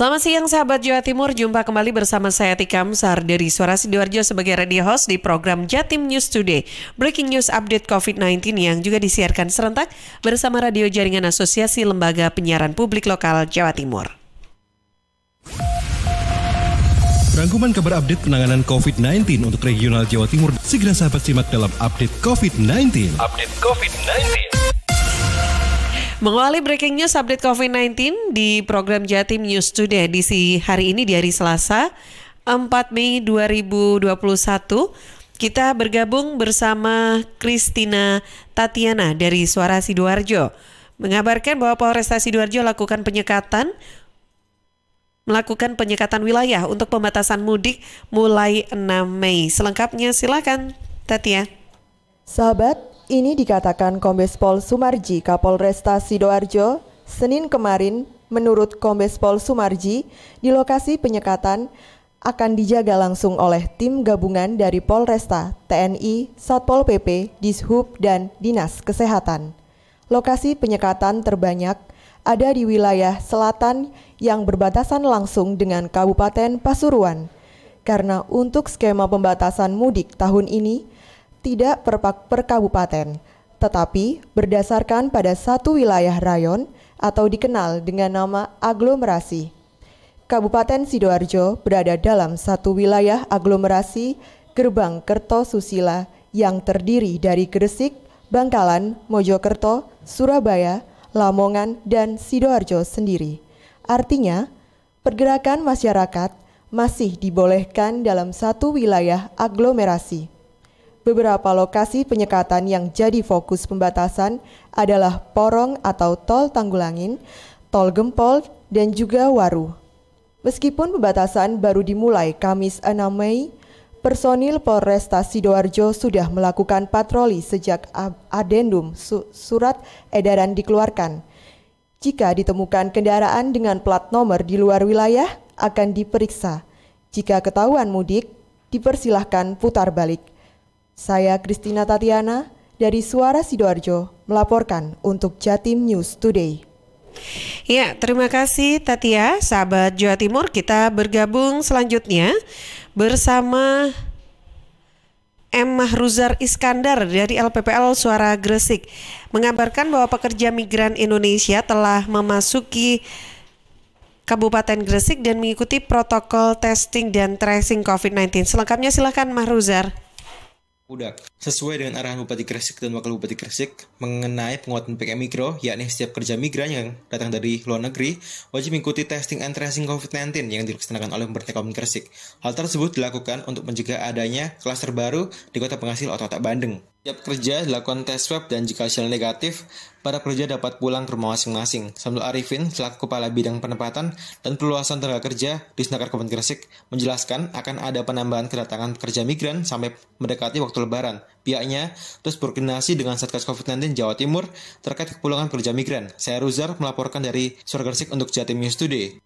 Selamat siang sahabat Jawa Timur, jumpa kembali bersama saya Tika Amsar dari Suara Sidoarjo sebagai radio host di program Jatim News Today. Breaking news update COVID-19 yang juga disiarkan serentak bersama radio jaringan Asosiasi Lembaga Penyiaran Publik Lokal Jawa Timur. Rangkuman kabar update penanganan COVID-19 untuk regional Jawa Timur segera sahabat simak dalam update COVID-19. Mengawali breaking news update COVID-19 di program Jatim News Today edisi hari ini di hari Selasa 4 Mei 2021, kita bergabung bersama Christina Tatiana dari Suara Sidoarjo mengabarkan bahwa Polresta Sidoarjo melakukan penyekatan wilayah untuk pembatasan mudik mulai 6 Mei. Selengkapnya silakan Tatia. Sahabat, ini dikatakan Kombes Pol Sumarji Kapolresta Sidoarjo Senin kemarin. Menurut Kombes Pol Sumarji, di lokasi penyekatan akan dijaga langsung oleh tim gabungan dari Polresta, TNI, Satpol PP, Dishub, dan Dinas Kesehatan. Lokasi penyekatan terbanyak ada di wilayah selatan yang berbatasan langsung dengan Kabupaten Pasuruan. Karena untuk skema pembatasan mudik tahun ini tidak per kabupaten, tetapi berdasarkan pada satu wilayah rayon atau dikenal dengan nama aglomerasi. Kabupaten Sidoarjo berada dalam satu wilayah aglomerasi Gerbang Kertosusila yang terdiri dari Gresik, Bangkalan, Mojokerto, Surabaya, Lamongan, dan Sidoarjo sendiri. Artinya, pergerakan masyarakat masih dibolehkan dalam satu wilayah aglomerasi. Beberapa lokasi penyekatan yang jadi fokus pembatasan adalah Porong atau Tol Tanggulangin, Tol Gempol, dan juga Waru. Meskipun pembatasan baru dimulai Kamis 6 Mei, personil Polresta Sidoarjo sudah melakukan patroli sejak adendum surat edaran dikeluarkan. Jika ditemukan kendaraan dengan plat nomor di luar wilayah, akan diperiksa. Jika ketahuan mudik, dipersilahkan putar balik. Saya Christina Tatiana dari Suara Sidoarjo melaporkan untuk Jatim News Today. Ya, terima kasih Tatia. Sahabat Jawa Timur, kita bergabung selanjutnya bersama M. Mahruzar Iskandar dari LPPL Suara Gresik mengabarkan bahwa pekerja migran Indonesia telah memasuki Kabupaten Gresik dan mengikuti protokol testing dan tracing COVID-19. Selengkapnya silakan Mahruzar. Sesuai dengan arahan Bupati Gresik dan Wakil Bupati Gresik mengenai penguatan PPKM Mikro, yakni setiap kerja migran yang datang dari luar negeri wajib mengikuti testing and tracing COVID-19 yang dilaksanakan oleh pemerintah Kabupaten Gresik. Hal tersebut dilakukan untuk mencegah adanya klaster baru di kota penghasil otak-otak Bandeng. Setiap kerja dilakukan tes swab dan jika hasilnya negatif, para pekerja dapat pulang ke rumah masing-masing. Samsul Arifin, selaku Kepala Bidang Penempatan dan Perluasan Tenaga Kerja di Disnaker Kabupaten Gresik, menjelaskan akan ada penambahan kedatangan pekerja migran sampai mendekati waktu Lebaran. Pihaknya terus berkoordinasi dengan Satgas COVID-19 Jawa Timur terkait kepulangan pekerja migran. Saya Ruzar melaporkan dari Suara Gresik untuk Jatim News Today.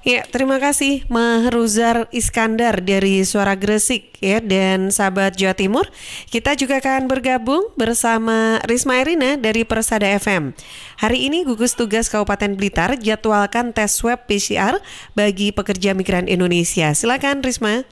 Ya, terima kasih Mahruzar Iskandar dari Suara Gresik ya. Dan sahabat Jawa Timur, kita juga akan bergabung bersama Risma Erina dari Persada FM. Hari ini gugus tugas Kabupaten Blitar jadwalkan tes swab PCR bagi pekerja migran Indonesia. Silakan Risma.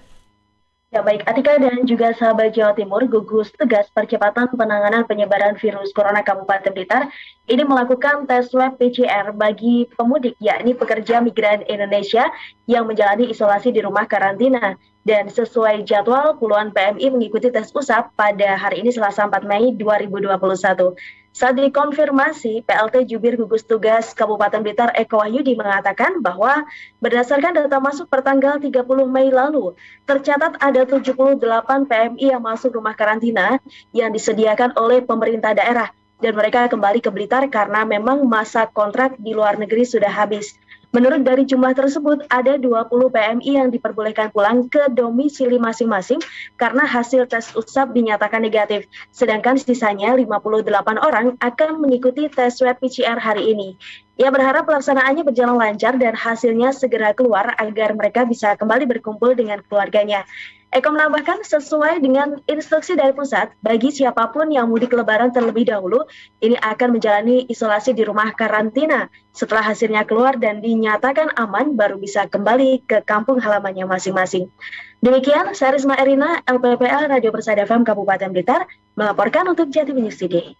Ya baik, Atika dan juga sahabat Jawa Timur, gugus tugas percepatan penanganan penyebaran virus corona Kabupaten Blitar ini melakukan tes swab PCR bagi pemudik, yakni pekerja migran Indonesia yang menjalani isolasi di rumah karantina. Dan sesuai jadwal, puluhan PMI mengikuti tes usap pada hari ini Selasa 4 Mei 2021. Saat dikonfirmasi, PLT Jubir Gugus Tugas Kabupaten Blitar Eko Wahyudi mengatakan bahwa berdasarkan data masuk pertanggal 30 Mei lalu, tercatat ada 78 PMI yang masuk rumah karantina yang disediakan oleh pemerintah daerah. Dan mereka kembali ke Blitar karena memang masa kontrak di luar negeri sudah habis. Menurut dari jumlah tersebut, ada 20 PMI yang diperbolehkan pulang ke domisili masing-masing karena hasil tes usap dinyatakan negatif. Sedangkan sisanya 58 orang akan mengikuti tes swab PCR hari ini. Ia berharap pelaksanaannya berjalan lancar dan hasilnya segera keluar agar mereka bisa kembali berkumpul dengan keluarganya. Eko menambahkan sesuai dengan instruksi dari pusat, bagi siapapun yang mudik lebaran terlebih dahulu, ini akan menjalani isolasi di rumah karantina. Setelah hasilnya keluar dan dinyatakan aman, baru bisa kembali ke kampung halamannya masing-masing. Demikian, saya Risma Erina, LPPL Radio Persada FM Kabupaten Blitar, melaporkan untuk Jatim News Today.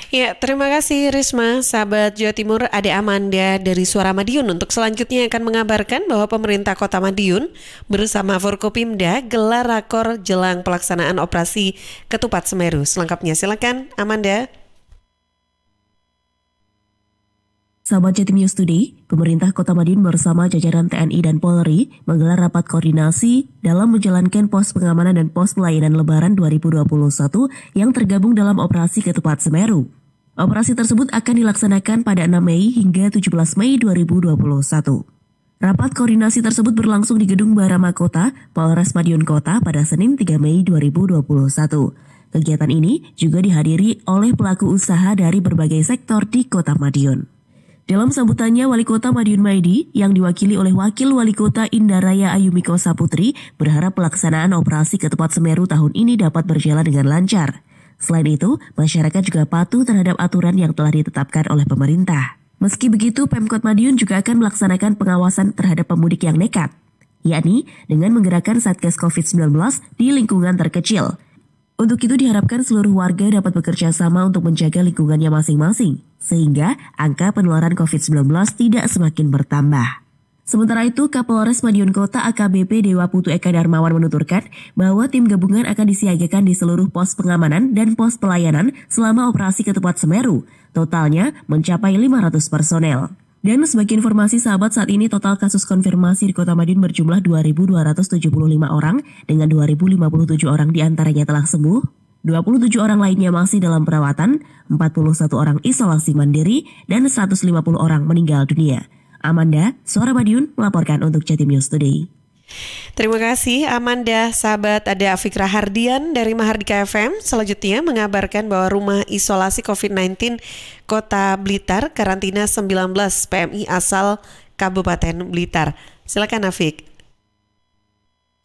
Ya, terima kasih Risma. Sahabat Jawa Timur, Ade Amanda dari Suara Madiun untuk selanjutnya akan mengabarkan bahwa pemerintah Kota Madiun bersama Forkopimda gelar rakor jelang pelaksanaan operasi Ketupat Semeru. Selengkapnya silakan Amanda. Sahabat Jatim News Today, pemerintah Kota Madiun bersama jajaran TNI dan Polri menggelar rapat koordinasi dalam menjalankan pos pengamanan dan pos pelayanan Lebaran 2021 yang tergabung dalam operasi Ketupat Semeru. Operasi tersebut akan dilaksanakan pada 6 Mei hingga 17 Mei 2021. Rapat koordinasi tersebut berlangsung di Gedung Barama Kota, Polres Madiun Kota pada Senin 3 Mei 2021. Kegiatan ini juga dihadiri oleh pelaku usaha dari berbagai sektor di Kota Madiun. Dalam sambutannya, Wali Kota Madiun Maidi yang diwakili oleh Wakil Wali Kota Indaraya Ayumiko Saputri berharap pelaksanaan operasi Ketupat Semeru tahun ini dapat berjalan dengan lancar. Selain itu, masyarakat juga patuh terhadap aturan yang telah ditetapkan oleh pemerintah. Meski begitu, Pemkot Madiun juga akan melaksanakan pengawasan terhadap pemudik yang nekat, yakni dengan menggerakkan Satgas COVID-19 di lingkungan terkecil. Untuk itu diharapkan seluruh warga dapat bekerja sama untuk menjaga lingkungannya masing-masing, sehingga angka penularan COVID-19 tidak semakin bertambah. Sementara itu, Kapolres Madiun Kota AKBP Dewa Putu Eka Darmawan menuturkan bahwa tim gabungan akan disiagakan di seluruh pos pengamanan dan pos pelayanan selama operasi Ketupat Semeru. Totalnya mencapai 500 personel. Dan sebagai informasi sahabat, saat ini total kasus konfirmasi di Kota Madiun berjumlah 2.275 orang dengan 2.057 orang diantaranya telah sembuh, 27 orang lainnya masih dalam perawatan, 41 orang isolasi mandiri, dan 150 orang meninggal dunia. Amanda, Suara Madiun melaporkan untuk Jatim News Today. Terima kasih Amanda. Sahabat, ada Afik Rahardian dari Mahardika FM selanjutnya mengabarkan bahwa rumah isolasi COVID-19 Kota Blitar karantina 19 PMI asal Kabupaten Blitar. Silakan Afik.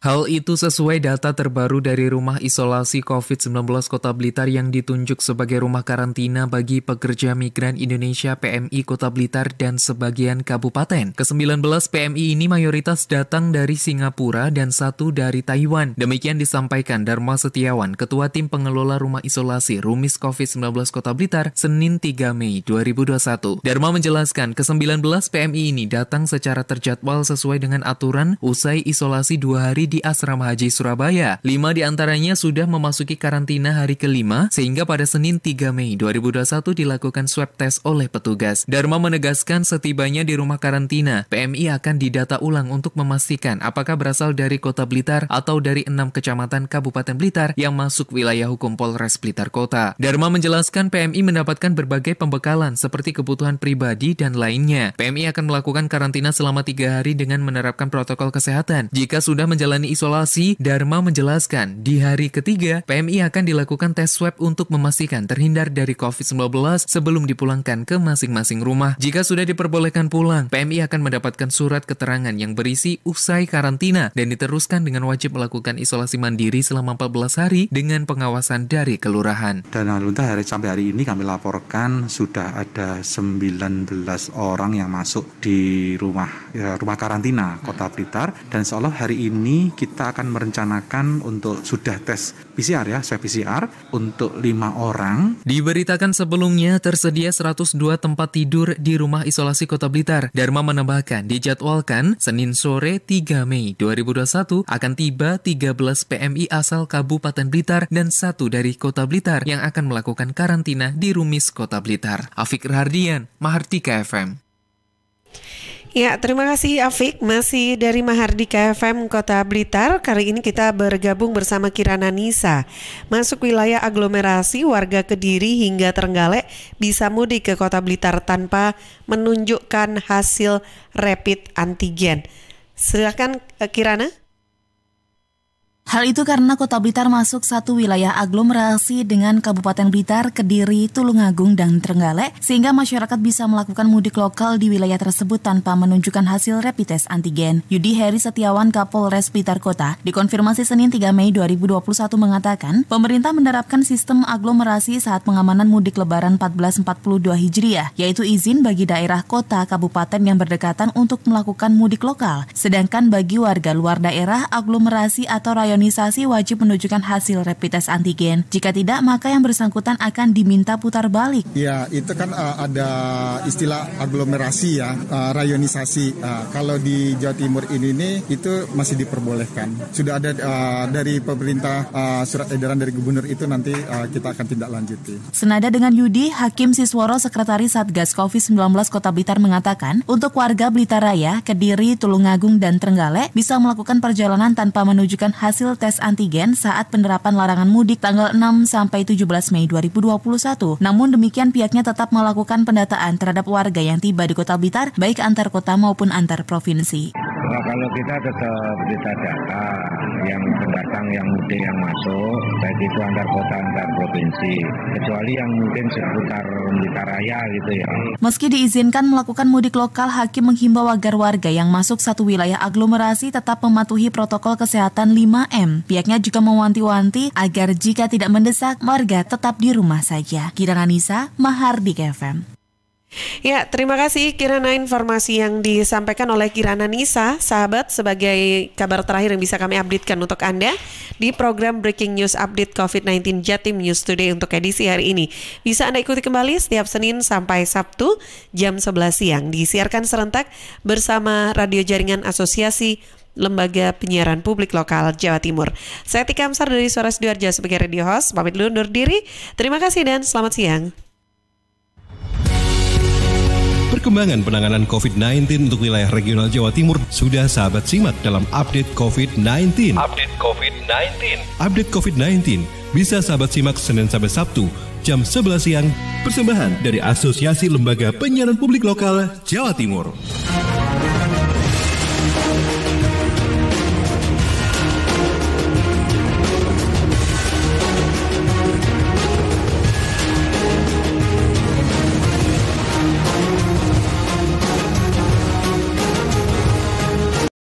Hal itu sesuai data terbaru dari Rumah Isolasi COVID-19 Kota Blitar yang ditunjuk sebagai rumah karantina bagi pekerja migran Indonesia PMI Kota Blitar dan sebagian kabupaten. Ke-19 PMI ini mayoritas datang dari Singapura dan 1 dari Taiwan. Demikian disampaikan Dharma Setiawan, Ketua Tim Pengelola Rumah Isolasi Rumis COVID-19 Kota Blitar, Senin 3 Mei 2021. Dharma menjelaskan ke-19 PMI ini datang secara terjadwal sesuai dengan aturan usai isolasi 2 hari di Asrama Haji Surabaya. 5 diantaranya sudah memasuki karantina hari ke-5 sehingga pada Senin 3 Mei 2021 dilakukan swab test oleh petugas. Dharma menegaskan setibanya di rumah karantina, PMI akan didata ulang untuk memastikan apakah berasal dari Kota Blitar atau dari 6 kecamatan Kabupaten Blitar yang masuk wilayah hukum Polres Blitar Kota. Dharma menjelaskan PMI mendapatkan berbagai pembekalan seperti kebutuhan pribadi dan lainnya. PMI akan melakukan karantina selama 3 hari dengan menerapkan protokol kesehatan. Jika sudah menjalani isolasi, Dharma menjelaskan di hari ketiga PMI akan dilakukan tes swab untuk memastikan terhindar dari COVID-19 sebelum dipulangkan ke masing-masing rumah. Jika sudah diperbolehkan pulang, PMI akan mendapatkan surat keterangan yang berisi usai karantina dan diteruskan dengan wajib melakukan isolasi mandiri selama 14 hari dengan pengawasan dari kelurahan. Dan alhamdulillah sampai hari ini kami laporkan sudah ada 19 orang yang masuk di rumah karantina Kota Blitar, dan insya Allah hari ini kita akan merencanakan untuk sudah tes PCR swab PCR untuk 5 orang. Diberitakan sebelumnya tersedia 102 tempat tidur di rumah isolasi Kota Blitar. Dharma menambahkan dijadwalkan Senin sore 3 Mei 2021 akan tiba 13 PMI asal Kabupaten Blitar dan 1 dari Kota Blitar yang akan melakukan karantina di Rumis Kota Blitar. Afik Rahardian, Mahardika FM. Ya, terima kasih Afik. Masih dari Mahardika FM Kota Blitar. Kali ini kita bergabung bersama Kirana Nisa. Masuk wilayah aglomerasi, warga Kediri hingga Trenggalek bisa mudik ke Kota Blitar tanpa menunjukkan hasil rapid antigen. Silakan Kirana. Hal itu karena Kota Blitar masuk satu wilayah aglomerasi dengan Kabupaten Blitar, Kediri, Tulungagung, dan Trenggalek, sehingga masyarakat bisa melakukan mudik lokal di wilayah tersebut tanpa menunjukkan hasil rapid test antigen. Yudi Heri Setiawan, Kapolres Blitar Kota, dikonfirmasi Senin 3 Mei 2021 mengatakan, pemerintah menerapkan sistem aglomerasi saat pengamanan mudik Lebaran 1442 Hijriah, yaitu izin bagi daerah kota kabupaten yang berdekatan untuk melakukan mudik lokal. Sedangkan bagi warga luar daerah, aglomerasi atau rayonisasi wajib menunjukkan hasil rapid test antigen. Jika tidak, maka yang bersangkutan akan diminta putar balik. Ya, itu kan ada istilah aglomerasi ya, rayonisasi. Kalau di Jawa Timur ini itu masih diperbolehkan. Sudah ada dari pemerintah surat edaran dari gubernur itu, nanti kita akan tindak lanjuti. Senada dengan Yudi, Hakim Sisworo, Sekretaris Satgas COVID-19 Kota Blitar mengatakan, untuk warga Blitar Raya, Kediri, Tulungagung, dan Trenggalek bisa melakukan perjalanan tanpa menunjukkan hasil tes antigen saat penerapan larangan mudik tanggal 6 sampai 17 Mei 2021. Namun demikian pihaknya tetap melakukan pendataan terhadap warga yang tiba di Kota Blitar, baik antar kota maupun antar provinsi. Nah, kalau kita tetap bisa data yang pendatang, yang mudik, yang masuk, baik itu antar kota, antar provinsi, kecuali yang mungkin seputar Blitar Raya gitu ya. Meski diizinkan melakukan mudik lokal, Hakim menghimbau agar warga yang masuk satu wilayah aglomerasi tetap mematuhi protokol kesehatan 5M. Pihaknya juga mewanti-wanti agar jika tidak mendesak, warga tetap di rumah saja. Kirana Nisa, Mahardika FM. Ya, terima kasih Kirana informasi yang disampaikan oleh Kirana Nisa. Sahabat, sebagai kabar terakhir yang bisa kami updatekan untuk Anda di program Breaking News Update COVID-19 Jatim News Today untuk edisi hari ini. Bisa Anda ikuti kembali setiap Senin sampai Sabtu jam 11 siang. Disiarkan serentak bersama Radio Jaringan Asosiasi Lembaga Penyiaran Publik Lokal Jawa Timur. Saya Tika Amsar dari Suara Sidoarjo sebagai radio host. Pamit dulu undur diri. Terima kasih dan selamat siang. Perkembangan penanganan COVID-19 untuk wilayah regional Jawa Timur sudah sahabat simak dalam Update COVID-19. Update COVID-19. Update COVID-19 bisa sahabat simak Senin sampai Sabtu jam 11 siang. Persembahan dari Asosiasi Lembaga Penyiaran Publik Lokal Jawa Timur.